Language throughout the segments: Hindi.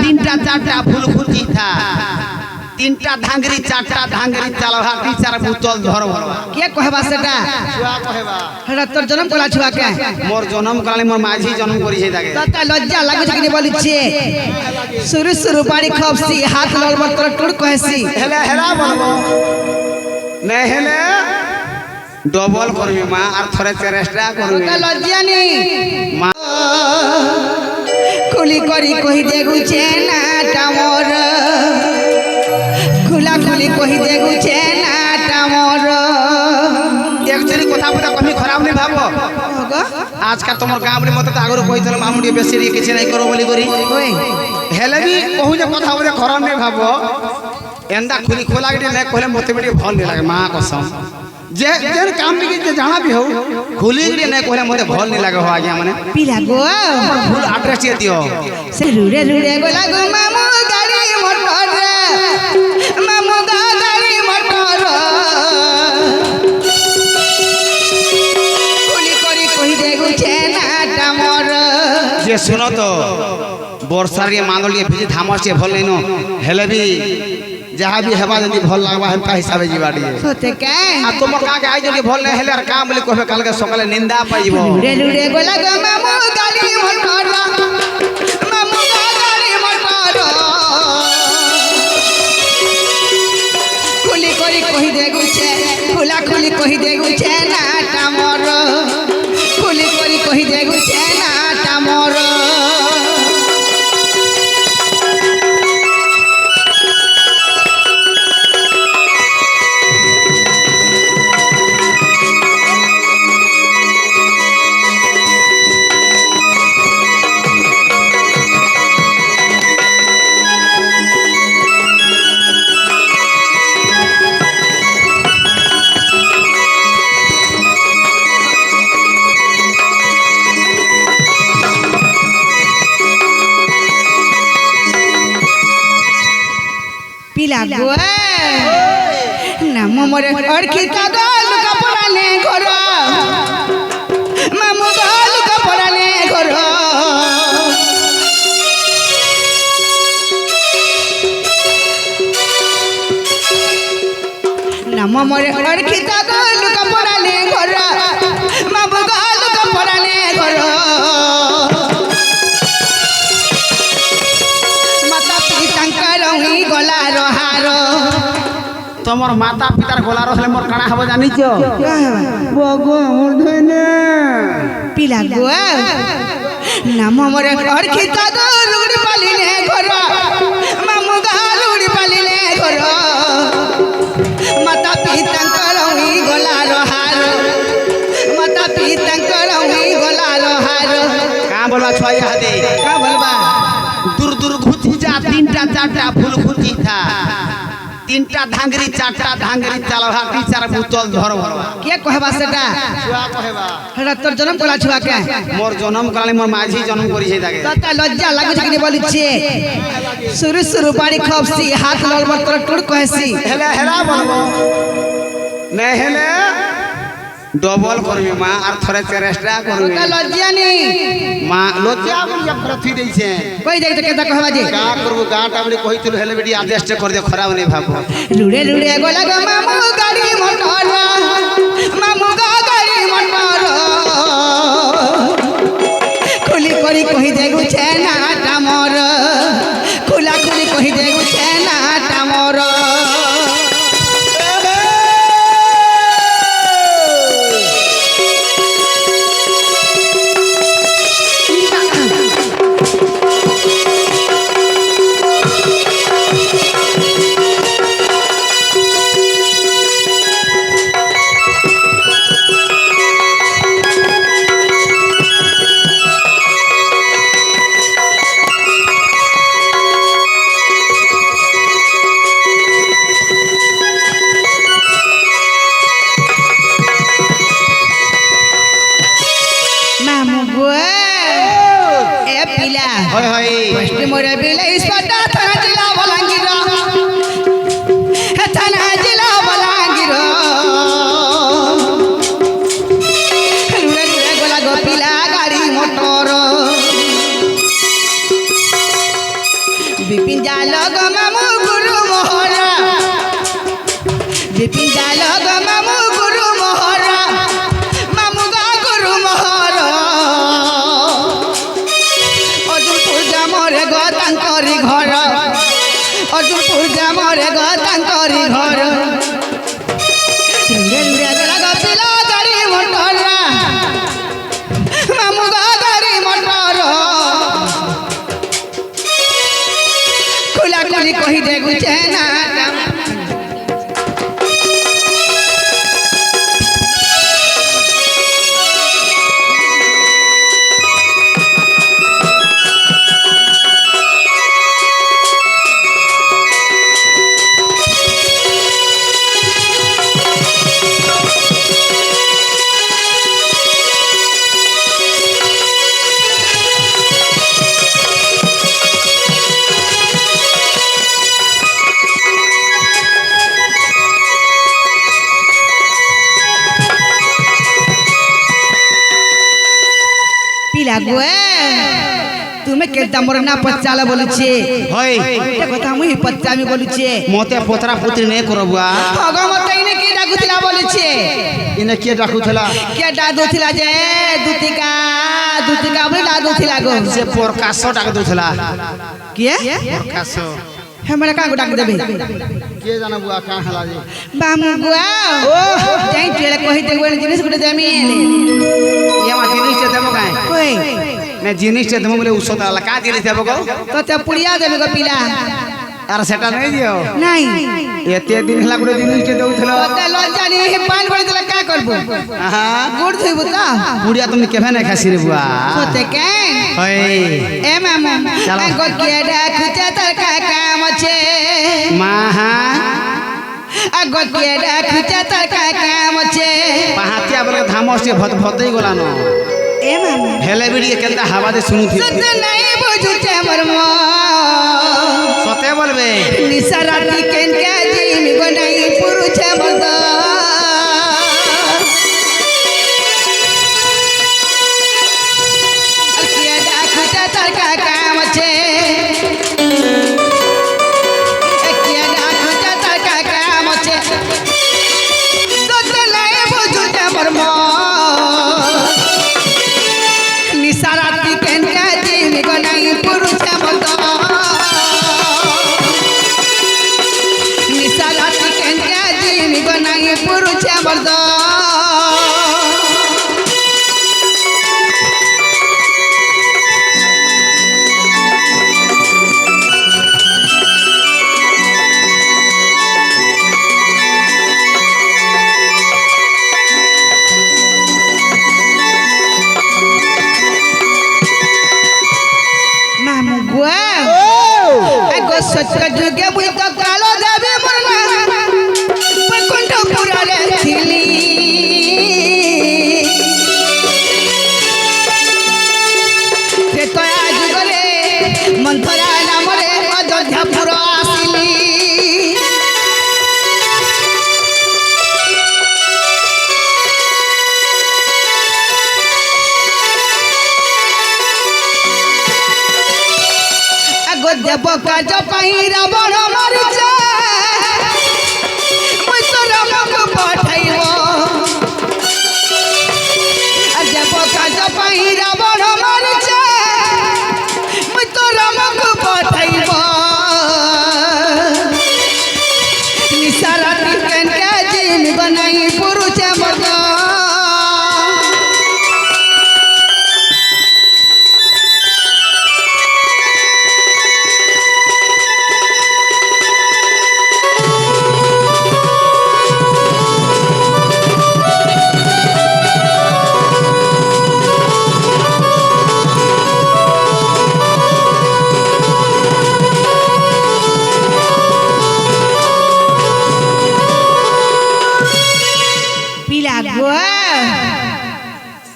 तीनटा चारटा फुलखुची था तीनटा धांगरी चारटा धांगरी चालवा चार बोतल धर के कहबा सेटा छुआ कहबा हेडा तोर जन्म कला छुआ के मोर जन्म काले मोर माझी जन्म करी छै ताके तता लज्जा लागै छै कि बोली छे शुरू शुरू बाड़ी खपसी हाथ लल मत तोर टुड़ कहसी हेला हेला बोलबो नै हेले डबल करबी मां आर थोड़े चेष्टा करबी तता लज्जा नी मां खुली करी कहि देगु छे ना टामोर खुला खुली कहि देगु छे ना टामोर एक्चुअली কথা কথা কমি খারাপ নাই ভাবো আজকাল তোমার গাঁव রে মতে আগর কইতল মামুডি বেশি রে কিছু নাই করো বলি করি ওই হেলে বি কহু যে কথা বলে খারাপ নাই ভাবো এন্দা খুলি খোলা গডে নাই কইলে মতে বেটি ভাল নাই লাগে মা কসম যে যে কাম বি যে জানা বি হও খুলি গডে নাই কইলে মতে ভাল নাই লাগে হো আগে মানে পিলা গো ফুল আড্রেস দিয়ে দিও সে রুড়ে রুড়ে গোলা গো মামু গাড়ি মোটর মামু গাড়ি মোটর খুলি করি কহি দেগু छे ना टामोर যে শুনো তো বর্ষার রে মানলিয়ে ভিজি ধামসে ভাল নাই ন হেলে বি যাহা বি হেবা যদি ভাল লাগবা হেমকা হিসাবে জিবা দিয়ে সতে কে আর তোমার কাকে আই যদি ভাল নাই হেলে আর কাম বলি কবে কালকে সকালে নিন্দা পাইব রুড়ে রুড়ে গোলা গো মামু গাড়ি মোটর মামু গাড়ি মোটর খুলি করি কহি দেগু छे খুলা খুলি কহি দেগু छे ना टामोर খুলি করি কহি দেগু छे ना टामोर पिला गो नाम मोर अरखिता गल कपड़ाने घर मामू गल कपड़ाने घर नाम मोर अरखिता गल कपड़ाने घर मामू गल कपड़ाने घर माता पितांकर ही गला रहार তোমার মাতা পিতার গলা রহলে মোর কানা হব জানিছ বগো মোর ধনে পিলা গো নাম মোর অরখিতা গলুড়ি পালিনে ঘর মামু গালুড়ি পালিনে ঘর মাতা পিতাঙ্কর হি গলা রহার মাতা পিতাঙ্কর হি গলা রহার কা বলবা ছয় হাতে কা বলবা दूर दूर घुची जा तीनटा चारटा फूल घुची था तीनटा धांगरी चारटा धांगरी चालवा चार बोतल धर के कहबा सेटा छुआ कहबा हेडा तोर जन्म कला छुआ के मोर जन्म काले मोर माझी जन्म करी छै ताके तता लज्जा लागै छै कि बोली छे शुरू शुरू बाड़ी खपसी हाथ लल मत तोर टुड़ कहसी हेला हेला बोलबो नै हेले डबल करबी मां आर थोड़े चेष्टा करबी तता लज्जा नी मां लज्जा बोलिया प्रथि दै छै कोई देख तो केता कहबा जे का करबो गाटा बोली कहितल हेले बेटी आदेश कर दे खराब नै भाबो रुड़े रुड़े गोला गो मामू गाड़ी मोटर मामू गाड़ी मोटर खुली करी कहि देगु छे ना टामोर खुला खुली कहि देगु छे ना टामोर होय होय पश्चिम मोरे बिले स्पटा थाना जिला बलांगीर थाना जिला बलांगीर रुड़े रुड़े गोला गोपिला गाड़ी मोटर বিপিন জাল গো মামু গুরু মোহরা বিপিন জাল গো মামু গুরু মোহরা মামু গো গুরু মোহরা অর্জুনপুর গ্রামরে গো তাঙ্করি ঘর অর্জুনপুর গ্রামরে গো তাঙ্করি ঘর মামু গো গাড়ি মটর খুলা খুলি কহি দে গুছে না তুমি কেতা মোর না পচালা বলছে হয় এটা কথা মুই পচামি বলছে মতে পতরা পুত্রি নে করবুয়া ভগবত ইনে কি ডাকুছিলা বলছে ইনে কে ডাকুছলা কে ডাকুছিলা যে দুতিকা দুতিকা বলে ডাকুছিলা গো সে প্রকাশ ডাক দউছলা কে প্রকাশ हमरा का डाक देबे के जाना बुआ का हला जे बामु गुआ ओ जाई चले कहि देबे जिनिस गुटे देमी ये मा जिनिस ते देबो काई ओए ने जिनिस ते देबो बोले उसो ताला का जिनिस देबो गो तो ते पुड़िया देबे गो पिला यार सेटा नहीं दियो नहीं एते दिन हला गुटे जिनिस ते दउथलो तो लज्जा नहीं पान पड़े तले का करबो हां गुड़ थइबो ता बुढ़िया तुमने केभे नहीं खासी रे बुआ होते के होय ए मामा गो के डाकुचे तर का काम छे माहा गो के डाकुचे तर का काम छे पहातिया बोले धामो से भत भतई गोला न ए मामा हेले बिड़ी केंदा हवा दे सुनु थी सत नहीं बुझुचे मोर मो सते बोलबे निशा राती केन के जीमी बनाई पुरुषे मर्द के डाकुचे तर का काम छे सत्य जुगे मुई तो कालो देबे मरना बैकुंठ पुरा रे थिली से तो आज गरे मंथरा नाम रे अयोध्या पुरा आसिली देव काज पाई रावण मरिचा मुई तो राम को पठाइबो देव काज पाई रावण मरिचा मुई तो राम को पठाइबो निशा राती केन के जिन बनाई पुरुषे मर्द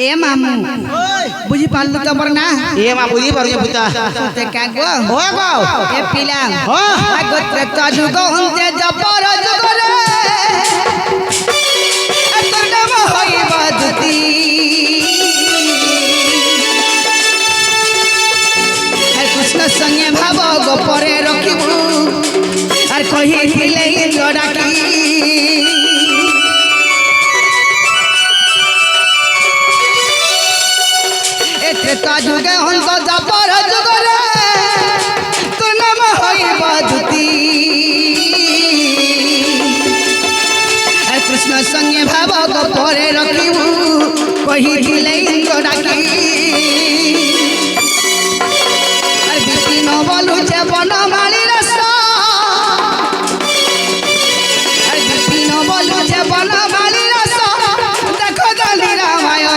ए मामू बुझी पालू तो मरना ए मा बुझी पारू पुता ते का गो हो गो ए पिला हो गोत्र तो जुगो उनते जपर जुगरे तोर नाम होई बदती कृष्ण संगे भाव गो গোপরে রখিবু আর কহিলে ইন্দ্র ডাকি ত্রেতা যুগে হন্ত যাপর যুগরে তোর নাম হইব দ্যুতি কৃষ্ণ সঙ্গে ভাব গোপরে রখিবু কহিলে ইন্দ্র ডাকি আর বিপিন বলুছে বনমালী রস আর বিপিন বলুছে বনমালী রস দেখো দলি রামায়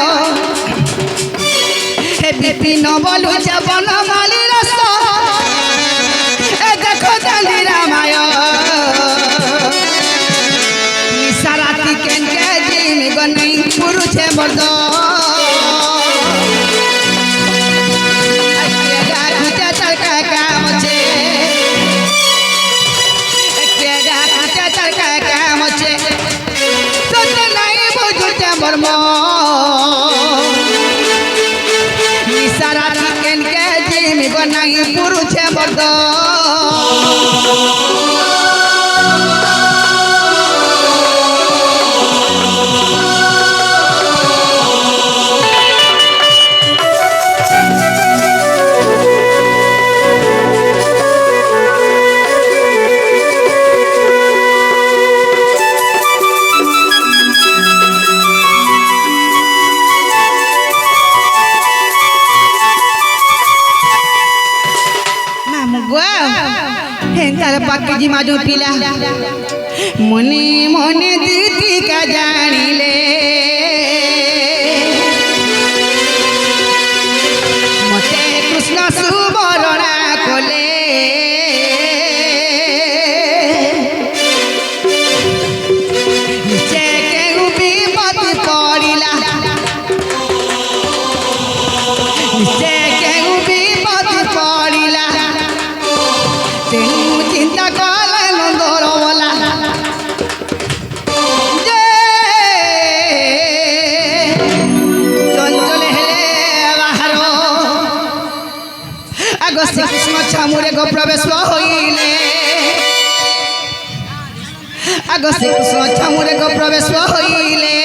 বিপিন বলুছে বনমালী রস দেখো দলি রামায় সারাতি কেনকে জিম গনই পুরুষে বর্দ নাই পুরুষে বর্দ পাকি মাজু পিলা মনে মনে দিদিকা জানিলে মতে কৃষ্ণ সুবরণা কলে নিচে কেউ বিপদ পড়িলা নিচে কেউ বিপদ পড়িলা তেনু চিন্তা কলে নন্দর বলা চঞ্চলে হেলে বাহার আগ শ্রীকৃষ্ণ ছামুরে গো প্রবেশ হইলে আগ শ্রীকৃষ্ণ ছামুরে গো প্রবেশ হইলে